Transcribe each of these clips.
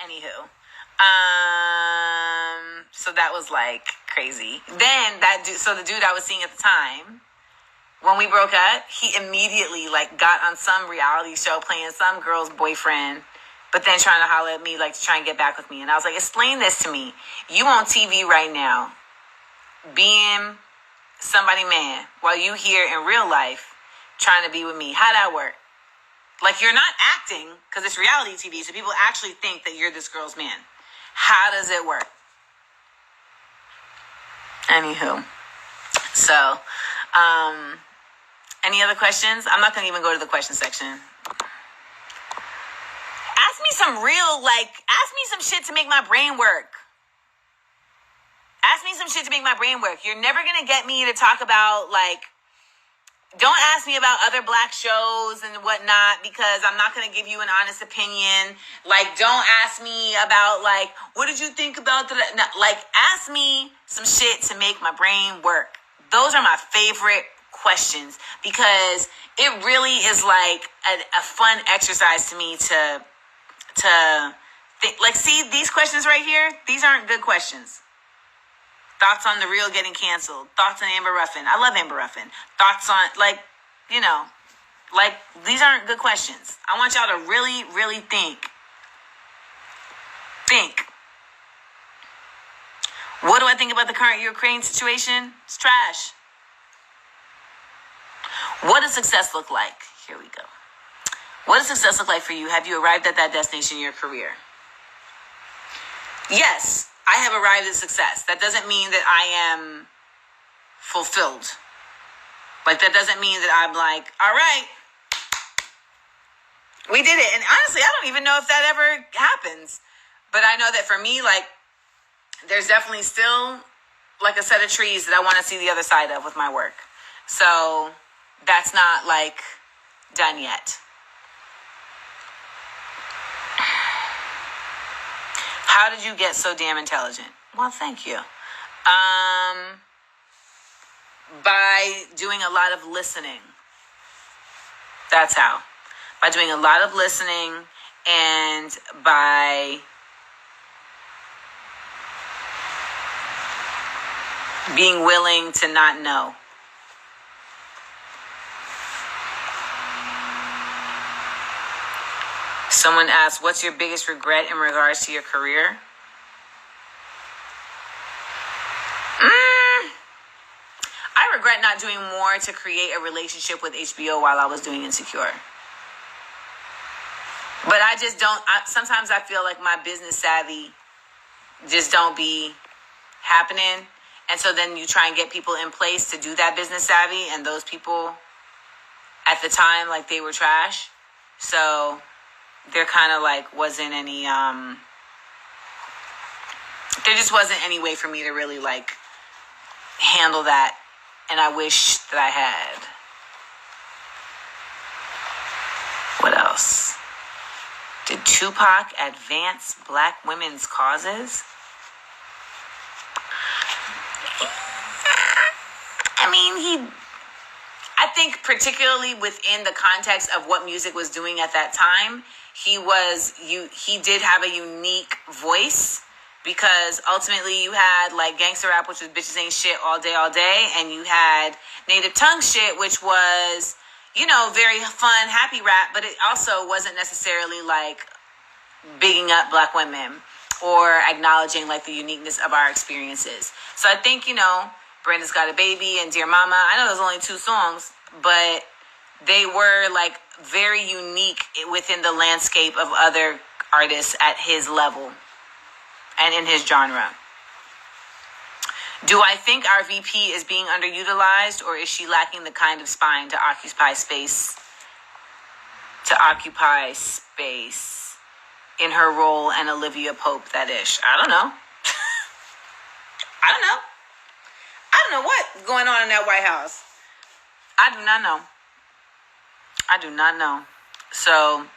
Anywho, so that was like crazy. Then the dude I was seeing at the time, when we broke up, he immediately like got on some reality show playing some girl's boyfriend, but then trying to holler at me like to try and get back with me. And I was like, explain this to me. You on TV right now, being somebody man, while you here in real life trying to be with me. How'd that work? Like, you're not acting, because it's reality TV, so people actually think that you're this girl's man. How does it work? Anywho. So, any other questions? I'm not going to even go to the question section. Ask me some shit to make my brain work. Ask me some shit to make my brain work. You're never going to get me to talk about, like, don't ask me about other black shows and whatnot, because I'm not going to give you an honest opinion. Like, don't ask me about, like, what did you think about that? No, like, ask me some shit to make my brain work. Those are my favorite questions, because it really is like a fun exercise to me to think. Like, see, these questions right here, these aren't good questions. Thoughts on The Real getting canceled. Thoughts on Amber Ruffin. I love Amber Ruffin. Thoughts on, like, you know, like, these aren't good questions. I want y'all to really, really think. Think. What do I think about the current Ukraine situation? It's trash. What does success look like? Here we go. What does success look like for you? Have you arrived at that destination in your career? Yes, I have arrived at success. That doesn't mean that I am fulfilled. Like, that doesn't mean that I'm like, all right, we did it. And honestly, I don't even know if that ever happens. But I know that for me, like, there's definitely still like a set of trees that I want to see the other side of with my work. So that's not like done yet. How did you get so damn intelligent? Well, thank you. By doing a lot of listening. That's how. By doing a lot of listening, and by being willing to not know. Someone asked, what's your biggest regret in regards to your career? I regret not doing more to create a relationship with HBO while I was doing Insecure. But I just don't, sometimes I feel like my business savvy just don't be happening. And so then you try and get people in place to do that business savvy, and those people at the time, like, they were trash. So there kind of like wasn't any, there just wasn't any way for me to really like handle that. And I wish that I had. What else? Did Tupac advance black women's causes? I mean, I think particularly within the context of what music was doing at that time, he did have a unique voice, because ultimately you had like gangster rap, which was bitches ain't shit all day, and you had native tongue shit, which was, you know, very fun, happy rap, but it also wasn't necessarily like bigging up black women or acknowledging like the uniqueness of our experiences. So I think, you know, Brenda's Got a Baby and Dear Mama, I know there's only 2 songs, but they were like very unique within the landscape of other artists at his level and in his genre. Do I think our VP is being underutilized, or is she lacking the kind of spine to occupy space in her role, and Olivia Pope that ish? I don't know. I don't know what's going on in that White House. I do not know. So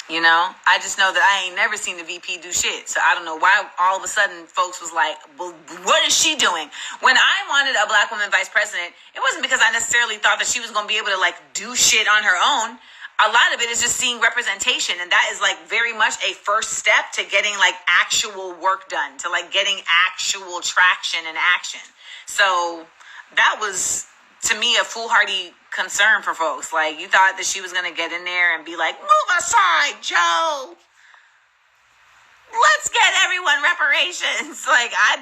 You know, I just know that I ain't never seen the VP do shit. So I don't know why all of a sudden folks was like, well, what is she doing? When I wanted a black woman vice president, it wasn't because I necessarily thought that she was going to be able to like do shit on her own. A lot of it is just seeing representation. And that is like very much a first step to getting like actual work done, to like getting actual traction and action. So that was, to me, a foolhardy concern for folks. Like, you thought that she was going to get in there and be like, move aside, Joe. Let's get everyone reparations. Like, I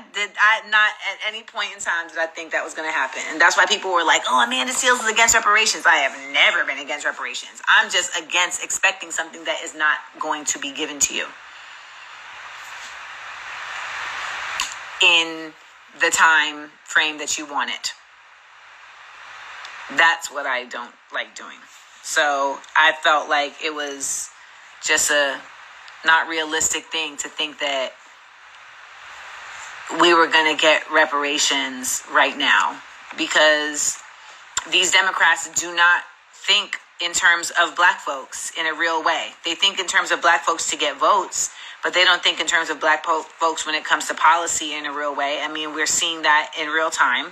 not at any point in time did I think that was going to happen. And that's why people were like, oh, Amanda Seales is against reparations. I have never been against reparations. I'm just against expecting something that is not going to be given to you in the time frame that you want it. That's what I don't like doing. So I felt like it was just a not realistic thing to think that we were going to get reparations right now, because these Democrats do not think in terms of black folks in a real way. They think in terms of black folks to get votes, but they don't think in terms of black folks when it comes to policy in a real way. I mean, we're seeing that in real time.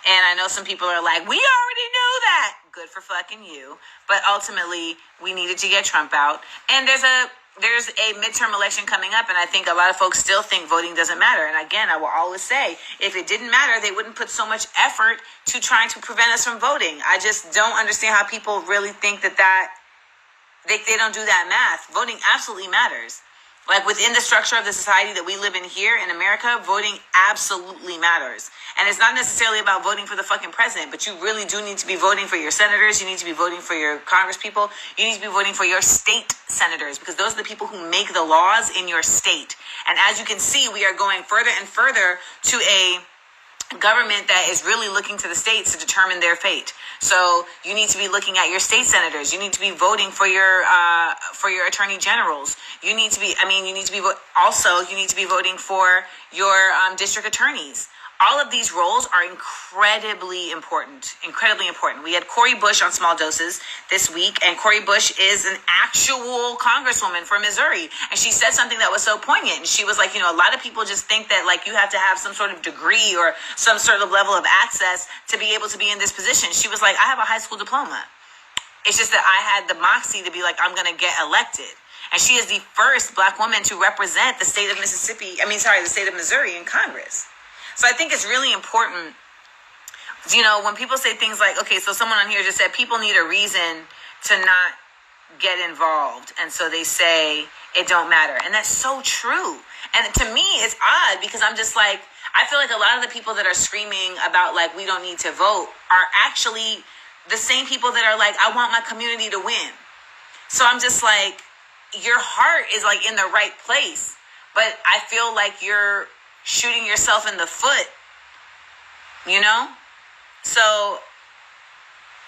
And I know some people are like, we already knew that. Good for fucking you. But ultimately, we needed to get Trump out. And there's a midterm election coming up, and I think a lot of folks still think voting doesn't matter. And again, I will always say, if it didn't matter, they wouldn't put so much effort to trying to prevent us from voting. I just don't understand how people really think that they don't do that math. Voting absolutely matters. Like, within the structure of the society that we live in here in America, voting absolutely matters. And it's not necessarily about voting for the fucking president, but you really do need to be voting for your senators. You need to be voting for your congresspeople. You need to be voting for your state senators, because those are the people who make the laws in your state. And as you can see, we are going further and further to a government that is really looking to the states to determine their fate. So you need to be looking at your state senators. You need to be voting for your attorney generals. You need to be voting for your district attorneys. All of these roles are incredibly important. We had Cori Bush on Small Doses this week, and Cori Bush is an actual congresswoman from Missouri. And she said something that was so poignant. And she was like, a lot of people just think that like you have to have some sort of degree or some sort of level of access to be able to be in this position. She was like, I have a high school diploma. It's just that I had the moxie to be like, I'm going to get elected. And she is the first black woman to represent the state of the state of Missouri in Congress. So I think it's really important, when people say things like, okay, so someone on here just said people need a reason to not get involved. And so they say it don't matter. And that's so true. And to me, it's odd, because I'm just like, I feel like a lot of the people that are screaming about like, we don't need to vote are actually the same people that are like, I want my community to win. So I'm just like, your heart is like in the right place, but I feel like you're shooting yourself in the foot, So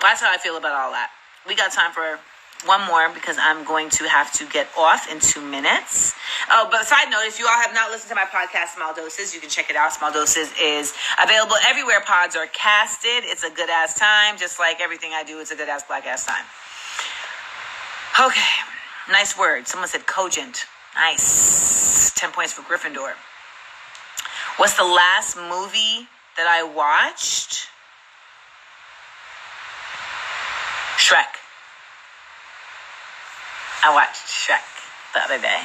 that's how I feel about all that. We got time for one more, because I'm going to have to get off in 2 minutes. Oh, but side note, if you all have not listened to my podcast, Small Doses, you can check it out. Small Doses is available everywhere pods are casted. It's a good ass time. Just like everything I do, it's a good ass black ass time. Okay. Nice word. Someone said cogent. Nice. 10 points for Gryffindor. What's the last movie that I watched? Shrek. I watched Shrek the other day.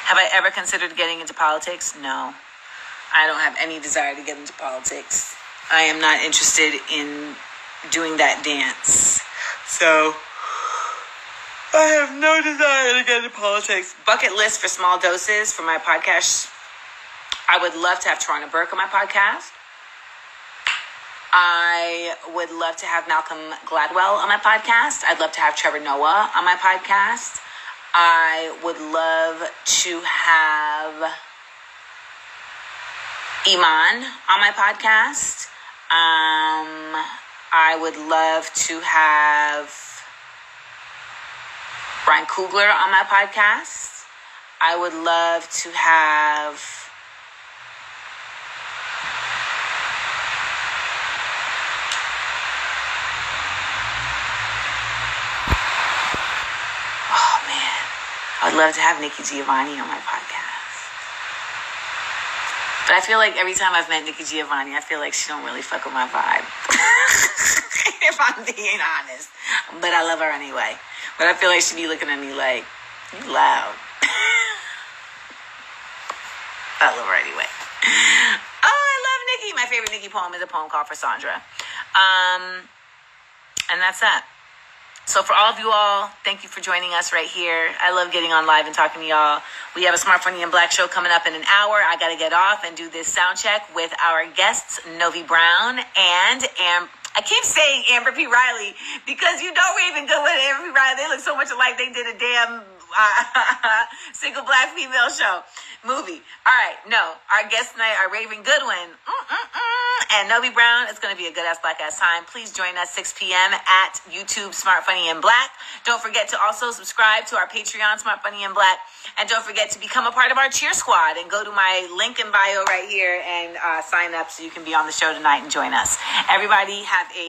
Have I ever considered getting into politics? No. I don't have any desire to get into politics. I am not interested in doing that dance. So I have no desire to get into politics. Bucket list for Small Doses for my podcast. I would love to have Tarana Burke on my podcast. I would love to have Malcolm Gladwell on my podcast. I'd love to have Trevor Noah on my podcast. I would love to have Iman on my podcast. I would love to have Brian Kugler on my podcast. I would love to have love to have Nikki Giovanni on my podcast. But I feel like every time I've met Nikki Giovanni, I feel like she don't really fuck with my vibe. If I'm being honest. But I love her anyway. But I feel like she be looking at me like, you loud. I love her anyway. Oh, I love Nikki. My favorite Nikki poem is a poem called For Sandra. And that's that. So for all of you all, thank you for joining us right here. I love getting on live and talking to y'all. We have a Smart, Funny, and Black show coming up in an hour. I got to get off and do this sound check with our guests, Novi Brown and I keep saying Amber P. Riley because you know Raven Good with Amber P. Riley. They look so much alike. They did a damn single black female movie. All right, no. Our guest tonight are Raven Goodwin and Novi Brown. It's going to be a good-ass, black-ass time. Please join us 6 p.m. at YouTube Smart, Funny, and Black. Don't forget to also subscribe to our Patreon, Smart, Funny, and Black. And don't forget to become a part of our cheer squad and go to my link in bio right here and sign up so you can be on the show tonight and join us. Everybody have a